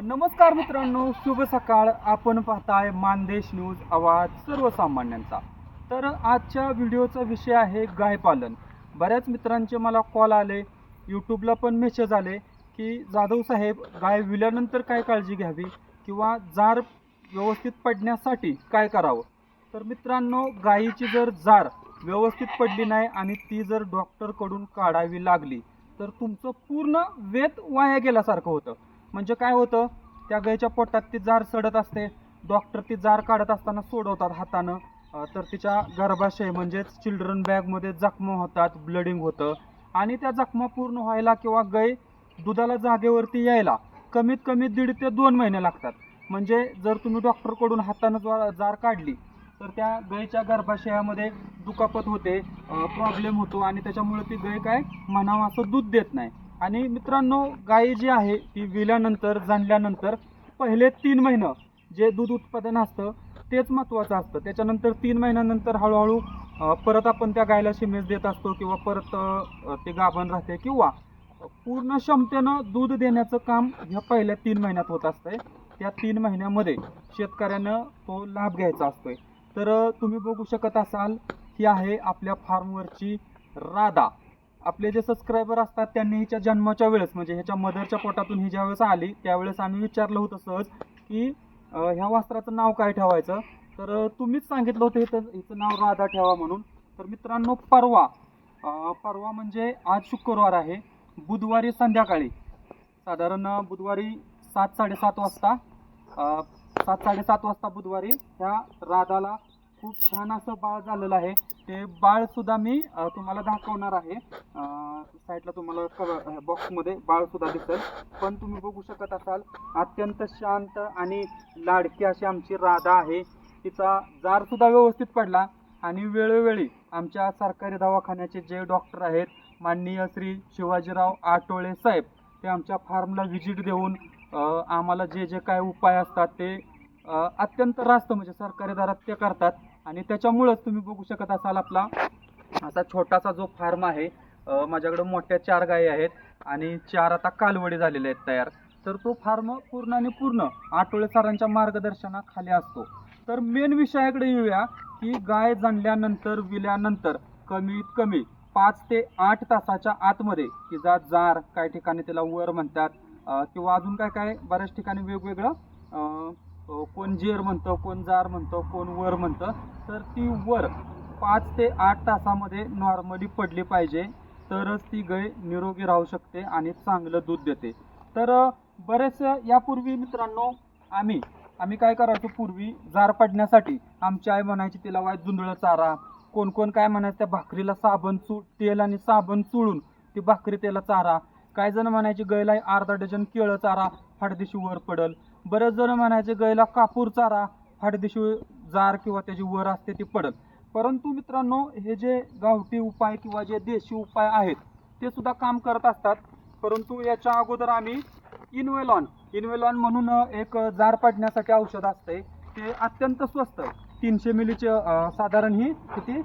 नमस्कार मित्रांनो, शुभ सकाळ. आपण पाहताय मानदेश न्यूज, आवाज सर्वसामान्यांचा. तर आजच्या व्हिडिओचा विषय आहे गाय पालन. बऱ्याच मित्रांचे मला कॉल आले, यूट्यूबला पण मेसेज आले की जाधव साहेब, गाय विल्यानंतर काय काळजी घ्यावी किंवा जार व्यवस्थित पडण्यासाठी काय करावं. तर मित्रांनो, गायीची जर जार व्यवस्थित पडली नाही आणि ती जर डॉक्टरकडून काढावी लागली तर तुमचं पूर्ण वेत वाया गेल्यासारखं होतं. म्हणजे काय होतं, त्या गायीच्या पोटात ती जार सडत असते. डॉक्टर ती जार काढत असताना सोडवतात हातानं, तर तिच्या गर्भाशय म्हणजेच चिल्ड्रन बॅगमध्ये जखमा होतात, ब्लडिंग होतं. आणि त्या जखमा पूर्ण व्हायला किंवा गाय दुधाला जागेवरती यायला कमीत कमी 1.5 ते 2 महिने लागतात. म्हणजे जर तुम्ही डॉक्टरकडून हातानं जार काढली तर त्या गायीच्या गर्भाशयामध्ये दुखापत होते, प्रॉब्लेम होतो आणि त्याच्यामुळे ती गाय काय म्हणावं असं दूध देत नाही. आणि मित्रांनो, गाय जी आहे ती विल्यानंतर जाणल्यानंतर पहिले 3 महिने जे दूध उत्पादन असतं तेच महत्त्वाचं असतं. त्याच्यानंतर 3 महिन्यानंतर हळूहळू परत आपण त्या गायला शिमेज देत असतो किंवा परत ते गाभण राहते किंवा पूर्ण क्षमतेनं दूध देण्याचं काम ह्या पहिल्या 3 महिन्यात होत असतंय. त्या 3 महिन्यामध्ये शेतकऱ्यानं तो लाभ घ्यायचा असतोय. तर तुम्ही बघू शकत असाल, ही आहे आपल्या फार्मवरची राधा. आपले जे सबस्क्रायबर असतात त्यांनी हिच्या जन्माच्या वेळेस म्हणजे ह्याच्या मदरच्या पोटातून ही ज्यावेळेस आली त्यावेळेस आम्ही विचारलं होतं सहज की ह्या वासराचं नाव काय ठेवायचं. तर तुम्हीच सांगितलं होतं हिचं नाव राधा ठेवा म्हणून. तर मित्रांनो, परवा म्हणजे आज शुक्रवार आहे, बुधवारी संध्याकाळी साधारण बुधवारी 7-7:30 वाजता 7-7:30 वाजता बुधवारी ह्या राधाला खूप छान असं बाळ झालेलं आहे. ते बाळ सुद्धा मी तुम्हाला दाखवणार आहे. साईडला तुम्हाला बॉक्समध्ये बाळ सुद्धा दिसेल. पण तुम्ही बघू शकत असाल, अत्यंत शांत आणि लाडकी अशी आमची राधा आहे. तिचा जार सुद्धा व्यवस्थित पडला आणि वेळोवेळी आमच्या सरकारी दवाखान्याचे जे डॉक्टर आहेत, माननीय श्री शिवाजीराव आटोळे साहेब, ते आमच्या फार्मला व्हिजिट देऊन आम्हाला जे जे काय उपाय असतात ते अत्यंत रास्त म्हणजे सरकारी दरात ते करतात. आणि त्याच्यामुळंच तुम्ही बघू शकत असाल, आपला असा छोटासा जो फार्म आहे, माझ्याकडे मोठ्या 4 गायी आहेत आणि 4 आता कालवडी झालेले आहेत तयार. तर तो फार्म पूर्ण आणि पूर्ण आटोळे सरांच्या मार्गदर्शनाखाली असतो. तर मेन विषयाकडे येऊया की गाय जाणल्यानंतर विल्यानंतर कमीत कमी 5 ते 8 तासाच्या आतमध्ये तिचा जार, काही ठिकाणी तिला वर म्हणतात किंवा अजून काय काय बऱ्याच ठिकाणी वेगवेगळं, कोण जेर म्हणतं, कोण जार म्हणतं, कोण वर म्हणतं. तर ती वर 5 ते 8 तासामध्ये नॉर्मली पडली पाहिजे, तरच ती गाय निरोगी राहू शकते आणि चांगलं दूध देते. तर बरेच यापूर्वी मित्रांनो आम्ही काय करायचो, पूर्वी जार पडण्यासाठी आमची आई म्हणायची तिला वाय जुंधळं चारा, कोण काय म्हणायचं त्या भाकरीला तेल आणि साबण चोळून ती भाकरी त्याला चारा. काय जण म्हणायचे गायला अर्धा डझन केळं चारा, फाडदिशी वर पडल. बरेच जण म्हणायचे गायला कापूर चारा, फाडदिशी जार किंवा त्याची वर असते ती पडल. परंतु मित्रांनो, हे जे गावठी उपाय किंवा जे देशी उपाय आहेत ते सुद्धा काम करत असतात. परंतु याच्या अगोदर आम्ही इनवेलॉन म्हणून एक जार पडण्यासाठी औषध असते. ते अत्यंत स्वस्त, 300 मिलीचे, साधारण ही किती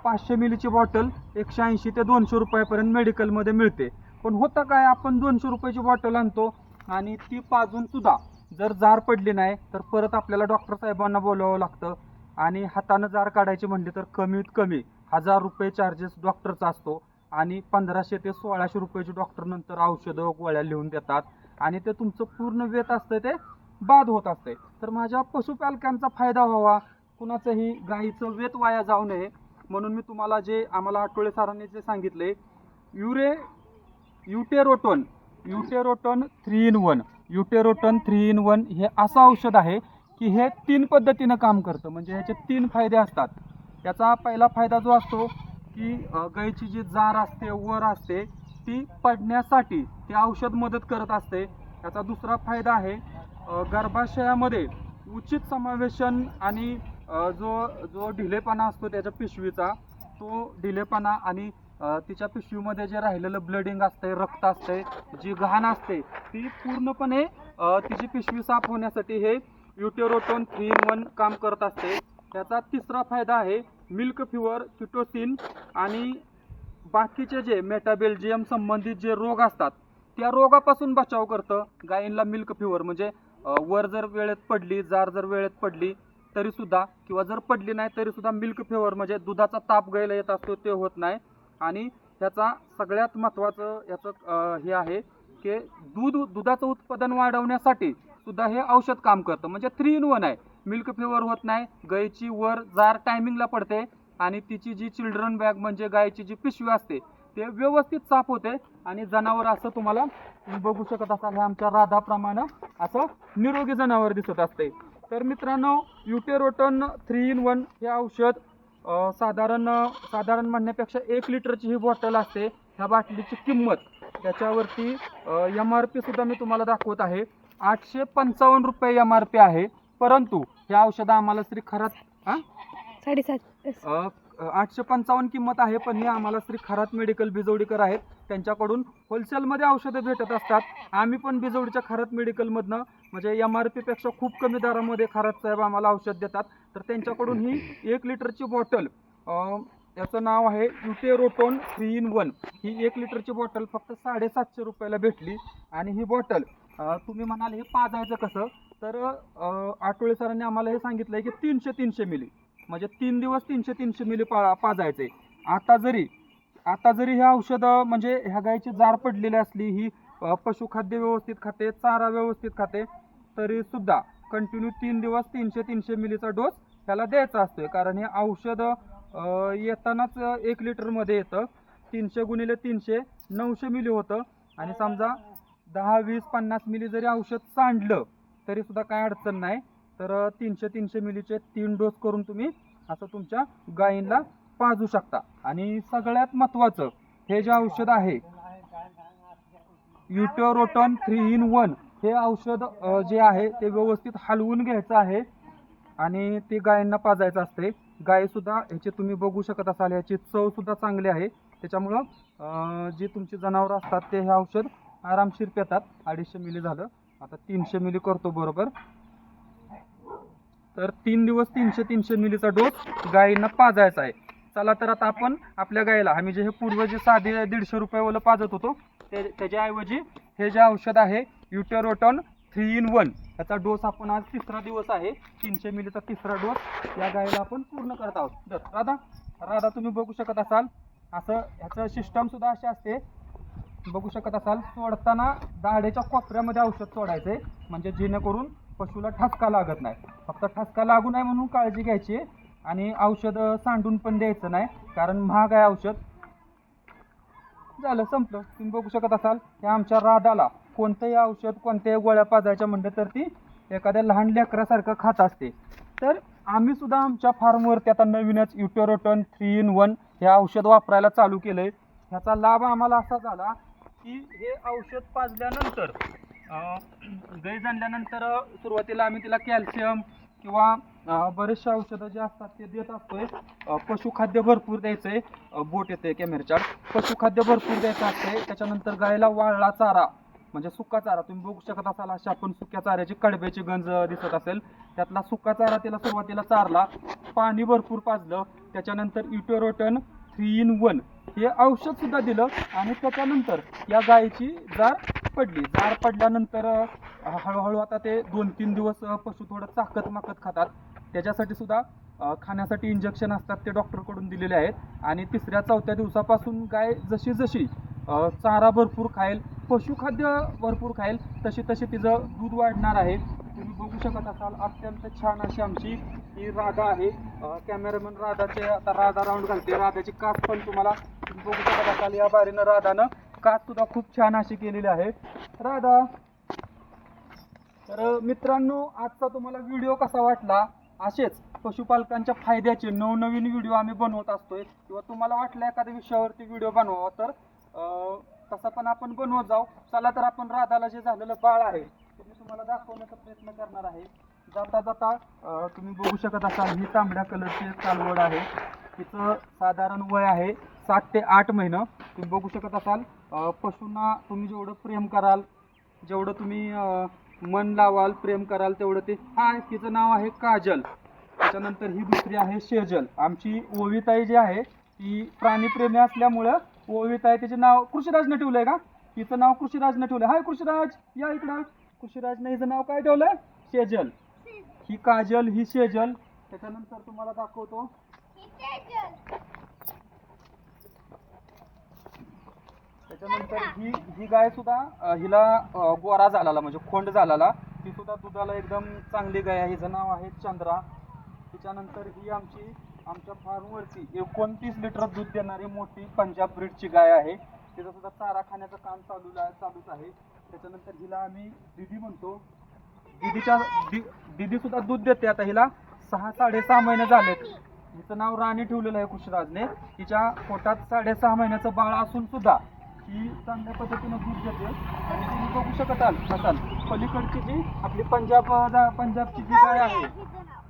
500 मिलीची बॉटल 180 ते 200 रुपयापर्यंत मेडिकलमध्ये मिळते. पण होतं काय, आपण 200 रुपयाची बॉटल आणतो आणि ती पाजून सुद्धा जर जार पडली नाही तर परत आपल्याला डॉक्टर साहेबांना बोलावं लागतं. आणि हातानं जार काढायची म्हणली तर कमीत कमी 1000 रुपये चार्जेस डॉक्टरचा असतो आणि 1500 ते 1600 रुपयाची डॉक्टर नंतर औषधं गोळ्या लिहून देतात आणि ते तुमचं पूर्ण वेत असतं ते बाद होत असते. तर माझ्या पशुपालकांचा फायदा व्हावा, कुणाचंही गायीचं वेत वाया जाऊ नये म्हणून मी तुम्हाला जे आम्हाला आटोळे सरांनी जे सांगितले, युटेरोटोन 3 in 1 हे असं औषध आहे की हे 3 पद्धतीनं काम करतं. म्हणजे ह्याचे 3 फायदे असतात. त्याचा पहिला फायदा जो असतो की गायीची जी जार असते, वर असते, ती पडण्यासाठी ते औषध मदत करत असते. त्याचा दुसरा फायदा आहे गर्भाशयामध्ये उचित समावेशन आणि जो ढिलेपणा असतो त्याच्या पिशवीचा, तो ढिलेपणा आणि तिच्या पिशवीमध्ये जे राहिलेलं ब्लडिंग असते, रक्त असते, जी घाण असते, ती पूर्णपणे तिची पिशवी साफ होण्यासाठी हे युटेरोटोन 3 in 1 काम करत असते. त्याचा तिसरा फायदा आहे मिल्क फिवर, किटोसिन आणि बाकीचे जे मेटाबेल्जियम संबंधित जे रोग असतात त्या रोगापासून बचाव करतं. गायींना मिल्क फिवर म्हणजे वर जर वेळेत पडली, जार जर वेळेत पडली तरी सुद्धा, किंवा जर पडली नाही तरी सुद्धा मिल्क फिवर म्हणजे दुधाचा ताप गायीला येत असतो ते होत नाही. आणि ह्याचा सगळ्यात महत्त्वाचं याचं हे आहे की दुधाचं उत्पादन वाढवण्यासाठी सुद्धा हे औषध काम करतं. म्हणजे 3 in 1 आहे. मिल्क फिवर होत नाही, गायीची वर जार टायमिंगला पडते आणि तिची जी चिल्ड्रन बॅग म्हणजे गायीची जी पिशवी असते ते व्यवस्थित साफ होते आणि जनावर असं तुम्हाला बघू शकत असाल हे आमच्या राधाप्रमाणे असं निरोगी जनावर दिसत असते. तर मित्रांनो, युटेरोटन 3 in 1 हे औषध साधारण म्हणण्यापेक्षा 1 लिटरची ही बॉटल असते. ह्या बाटलीची किंमत त्याच्यावरती MRP सुद्धा मी तुम्हाला दाखवत आहे. 855 रुपये MRP आहे. परंतु हे औषध आम्हाला श्री खरात 855 किंमत आहे, पण हे आम्हाला श्री खरात मेडिकल बिजवडीकर आहेत त्यांच्याकडून होलसेलमध्ये औषधं भेटत असतात. आम्ही पण बिजवडीच्या खरात मेडिकलमधनं म्हणजे MRP पेक्षा खूप कमी दरामध्ये खरात साहेब आम्हाला औषध देतात. तर त्यांच्याकडून ही 1 लिटरची बॉटल, याचं नाव आहे युटेरोटोन 3 in 1, ही 1 लिटरची बॉटल फक्त 750 रुपयाला भेटली. आणि ही बॉटल तुम्ही म्हणाल हे पाजायचं कसं, तर आठवले सरांनी आम्हाला हे सांगितलं आहे की 300 मिली म्हणजे 3 दिवस 300 मिली पाजायचे. आता जरी हे औषधं म्हणजे ह्या गायीची जार पडलेली असली, ही पशुखाद्य व्यवस्थित खाते, चारा व्यवस्थित खाते, तरी सुद्धा कंटिन्यू 3 दिवस 300 मिलीचा डोस ह्याला द्यायचा असतोय. कारण हे औषध येतानाच 1 लिटरमध्ये येतं. 300 × 300 900 मिली होतं. आणि समजा 10, 20, 50 मिली जरी औषध सांडलं तरी सुद्धा काय अडचण नाही. तर 300 मिलीचे 3 डोस करून तुम्ही असं तुमच्या गायींना पाजू शकता. आणि सगळ्यात महत्त्वाचं हे जे औषध आहे युटेरोटन 3 in 1, हे औषध जे आहे ते व्यवस्थित हलवून घ्यायचं आहे आणि ते गायींना पाजायचं असते. गायीसुद्धा ह्याचे तुम्ही बघू शकत असाल, ह्याची चवसुद्धा चांगली आहे. त्याच्यामुळं जी तुमची जनावरं असतात ते हे औषध आरामशीर पितात. 250 मिली झालं, आता 300 मिली करतो बरोबर. तर 3 दिवस 300 मिलीचा डोस गायींना पाजायचा आहे. चला तर आता आपण आपल्या गायीला आम्ही जे हे पूर्व जे साधे 150 रुपयावाला पाजत होतो त्याच्याऐवजी हे जे औषध आहे युटेरोटन 3 in 1, याचा डोस आपण आज 3रा दिवस आहे, 300 मिलीचा 3रा डोस या गायीला आपण पूर्ण करत आहोत. तर राधा तुम्ही बघू शकत असाल असं ह्याचं सिस्टम सुद्धा अशी असते, बघू शकत असाल. सोडताना दाढेच्या कोपऱ्यामध्ये औषध सोडायचे म्हणजे जेणेकरून पशुला ठसका लागत नाही. फक्त ठसका लागू नये म्हणून काळजी घ्यायची आणि औषध सांडून पण द्यायचं नाही, कारण महाग आहे औषध. झालं, संपलं. तुम्ही बघू शकत असाल की आमच्या राधाला कोणतंही औषध कोणत्याही गोळ्या पाजायच्या म्हणलं तर ती एखाद्या लहान लेकरासारखं खात असते. तर आम्ही सुद्धा आमच्या फार्मवरती आता नवीनच युटेरोटन 3 in 1 हे औषध वापरायला चालू केलं आहे. ह्याचा लाभ आम्हाला असा झाला की हे औषध पाजल्यानंतर गाय जाणल्यानंतर सुरुवातीला आम्ही तिला कॅल्शियम किंवा बरेचसे औषधं जे असतात ते देत असतोय. पशुखाद्य भरपूर द्यायचं आहे, बोट येते कॅमेऱ्याच्या, पशुखाद्य भरपूर द्यायचं असते. त्याच्यानंतर गायला वाळला चारा म्हणजे सुका चारा तुम्ही बघू शकत असाल, अशा आपण सुक्या चाऱ्याची कडब्याची गंज दिसत असेल, त्यातला सुका चारा तिला सुरुवातीला चारला, पाणी भरपूर पाजलं. त्याच्यानंतर युटेरोटन 3 in 1 हे औषध सुद्धा दिलं. आणि त्याच्यानंतर या गायीची जार पडल्यानंतर हळूहळू आता ते 2-3 दिवस पशु थोडं चाकत माकत खातात. त्याच्यासाठी सुद्धा खाण्यासाठी इंजेक्शन असतात ते डॉक्टरकडून दिलेले आहेत. आणि 3ऱ्या-4थ्या दिवसापासून गाय जशी चारा भरपूर खाईल, पशुखाद्य भरपूर खाईल, तशी तिचं दूध वाढणार आहे. तुम्ही बघू शकत असाल अत्यंत छान अशी आमची ही राधा आहे. कॅमेरामॅन राधाचे आता राधा राऊंड घालते. राधाची कास पण तुम्हाला बघू शकत असाल, या बारीनं राधानं कास सुद्धा खूप छान अशी केलेली आहे राधा. तर मित्रांनो, आजचा तुम्हाला व्हिडिओ कसा वाटला? असेच पशुपालकांच्या फायद्याचे नवनवीन व्हिडिओ आम्ही बनवत असतोय, किंवा तुम्हाला वाटलं एखाद्या विषयावरती व्हिडिओ बनवावा तर तसं पण आपण बनवत जाऊ. चला तर आपण राधाला जे झालेलं बाळ आहे ते मी तुम्हाला दाखवण्याचा प्रयत्न करणार आहे. जाता तुम्ही बघू शकत असाल ही तांबड्या कलरची कालवड आहे. तिचं साधारण वय आहे 7 ते 8 महिने. तुम्ही बघू शकत असाल पशूंना तुम्ही जेवढं प्रेम कराल, जेवढं तुम्ही मन लावाल, प्रेम कराल, तेवढं ते तिचं नाव आहे काजल. त्याच्यानंतर ही दुसरी आहे शेजल. आमची ओविताई जी आहे ती प्राणीप्रेमी असल्यामुळं ओविताई तिचे नाव कृषीराजने ठेवलंय का? हिचं नाव कृषीराजने ठेवलं. हाय कृषीराज, या इकडं. कृषीराजने हिचं नाव काय ठेवलं? सेजल. ही काजल, ही सेजल. त्याच्यानंतर तुम्हाला दाखवतो. त्याच्यानंतर ही गाय सुद्धा हिला गोरा झालेला म्हणजे खोंड झालेला, ती सुद्धा दुधाला एकदम चांगली गाय आहे. हिचं नाव आहे चंद्रा. त्याच्यानंतर ही आमच्या फार्मवरती 29 लिटर दूध देणारी मोठी पंजाब ब्रीडची गाय आहे. तिचं सुद्धा चारा खाण्याचं काम चालूच आहे. त्याच्यानंतर हिला आम्ही दिदी म्हणतो. दिदी सुद्धा दूध देते. आता हिला 6-6.5 महिने झालेत. हिचं नाव राणी ठेवलेलं आहे कृषीराजने. तिच्या पोटात 6.5 महिन्याचं बाळ असून सुद्धा ही चांगल्या पद्धतीनं दूध देते. आणि तुम्ही बघू शकत असाल पलीकडची जी आपली पंजाबची जी गाय आहे,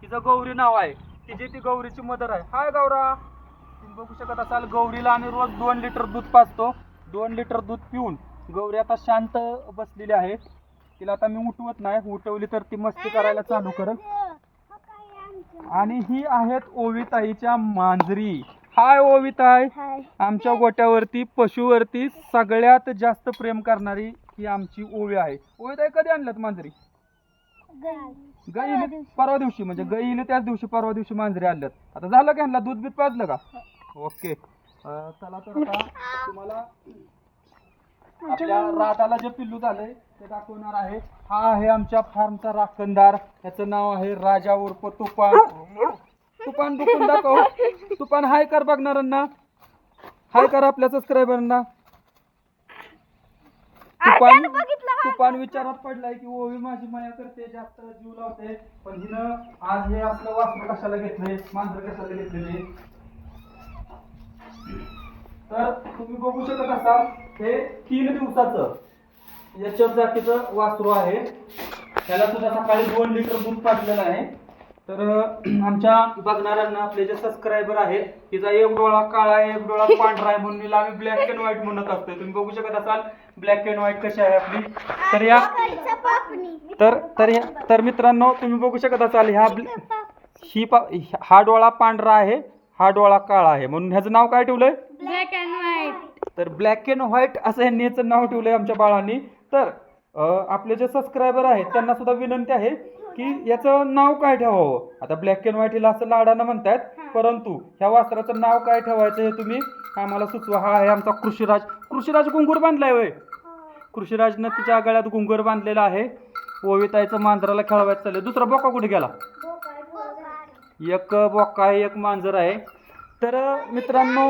तिचं गौरी नाव आहे. ती गौरीची मदर आहे. हाय गौरा. तुम्ही बघू शकत असाल गौरीला आम्ही रोज 2 लिटर दूध पाजतो. 2 लिटर दूध पिऊन गौरी आता शांत बसलेली आहे. तिला आता मी उठवत नाही, उठवली तर ती मस्ती करायला चालू करत. आणि ही आहेत ओवीताईच्या मांजरी. हाय ओवीताई. आमच्या गोट्यावरती पशुवरती सगळ्यात जास्त प्रेम करणारी ही आमची ओवी आहे. ओवीताई कधी आणल्यात मांजरी? गाईले परवा दिवशी, म्हणजे गाईले त्याच दिवशी परवा दिवशी मांजरी आणल्यात. आता झालं का ह्यांना दूध बीत पाजलं का? ओके. चला तर आता तुम्हाला आपल्या राधाला जे पिल्लू झालंय ते दाखवणार आहे. हा आहे आमच्या फार्मचा राखणदार. त्याचं नाव आहे राजा उर्फ तुफान. तुफान दुखून दाखव. तुफान हाय कर बघणाऱ्यांना, हाय कर आपल्या सबस्क्रायबरांना. तुफान विचारात पडलाय की ओवी माझी माया करते, जास्त जीव लावते, पण हिनं आज हे आपलं वासरू कशाला घेतलंय, मांजर कशाला घेतलेले. तर तुम्ही बघू शकत असाल हे 3 दिवसाचं याच्या जातीचं वासरू आहे. त्याला सुद्धा सकाळी 2 लिटर दूध पाजलेलं आहे. तर आमच्या बघणाऱ्यांना आपले जे सबस्क्रायबर आहेत, तिचा एक डोळा काळा आहे, एक डोळा पांढरा आहे, म्हणून हिला आम्ही ब्लॅक अँड व्हाईट म्हणत असतो. तुम्ही बघू शकत असाल ब्लॅक अँड व्हाईट कशी आहे आपली. तर मित्रांनो तुम्ही बघू शकत असाल हा डोळा पांढरा आहे, हा डोळा काळा आहे, म्हणून ह्याचं नाव काय ठेवलंय? Black and white. तर ब्लॅक अँड व्हाईट असं ह्यांनी याचं नाव ठेवलंय आमच्या बाळांनी. तर आपले जे सबस्क्रायबर आहेत त्यांना सुद्धा विनंती आहे की याचं नाव काय ठेवावं. आता ब्लॅक अँड व्हाईट हिला असं लाडानं म्हणतात, परंतु ह्या वासराचं नाव काय ठेवायचं हे तुम्ही आम्हाला सुचवा. हा आहे आमचा कृषीराज. कृषीराज घुंगूर बांधलाय वय. कृषीराजनं तिच्या गळ्यात घुंगूर बांधलेला आहे. ओवीताईचं मांजराला खेळवायचं चाललंय. दुसरा बोका कुठे गेला? एक बोका आहे, एक मांजर आहे. तर मित्रांनो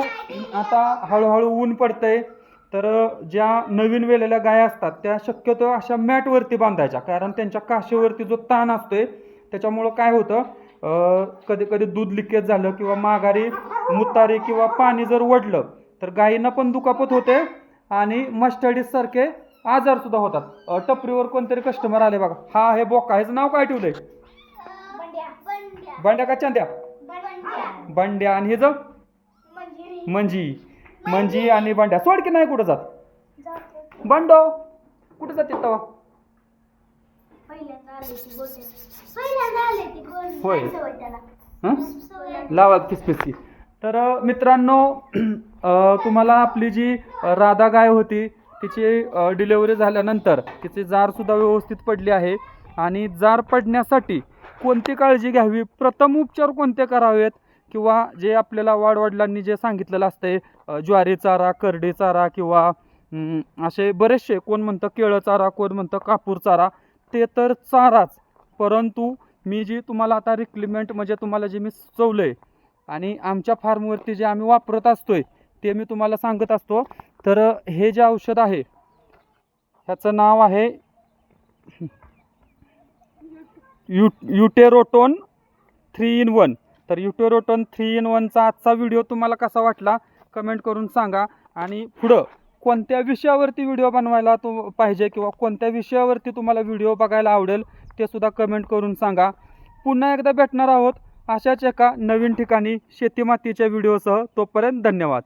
आता हळूहळू ऊन पडतंय. तर ज्या नवीन वेलेल्या गाय असतात त्या शक्यतो अशा मॅटवरती बांधायच्या, कारण त्यांच्या काशीवरती जो ताण असतोय त्याच्यामुळं काय होतं, कधी कधी दूध लिकेज झालं किंवा माघारी मुतारी किंवा पाणी जर ओढलं तर गायींना पण दुखापत होते आणि मस्टर्डीज सारखे आजार सुद्धा होतात. टपरीवर कोणतरी कस्टमर आले बघा. हा आहे बोका. ह्याचं नाव काय ठेवलंय? बंड्या का चांद्या? बंड्या. आणि हेच मंजी आणि बंड्या. सोड की नाही कुठं जात बंडो? कुठं जाते तवा? होय लावा पिसपिसी. तर मित्रांनो तुम्हाला आपली जी राधा गाय होती तिची डिलेवरी झाल्यानंतर तिची जार सुद्धा व्यवस्थित पडली आहे. आणि जार पडण्यासाठी कोणती काळजी घ्यावी, प्रथम उपचार कोणते करावेत, किंवा जे आपल्याला वाडवडिलांनी जे सांगितलेलं असते, ज्वारी चारा, करडी चारा, किंवा असे बरेचसे, कोण म्हणतं केळं चारा, कोण म्हणतं कापूर चारा, ते तर चाराच. परंतु मी जी तुम्हाला आता रिक्लिमेंट म्हणजे तुम्हाला जे मी सुचवलंय आणि आमच्या फार्मवरती जे आम्ही वापरत असतोय ते मी तुम्हाला सांगत असतो. तर हे जे औषध आहे ह्याचं नाव आहे युटेरोटोन 3-in-1. तर युटेरोटोन 3-in-1चा आजचा व्हिडिओ तुम्हाला कसा वाटला कमेंट करून सांगा. आणि पुढं कोणत्या विषयावरती व्हिडिओ बनवायला पाहिजे किंवा कोणत्या विषयावरती तुम्हाला व्हिडिओ बघायला आवडेल ते सुद्धा कमेंट करून सांगा. पुन्हा एकदा भेटणार आहोत अशाच एका नवीन ठिकाणी शेतीमातीच्या व्हिडिओसह. तोपर्यंत धन्यवाद.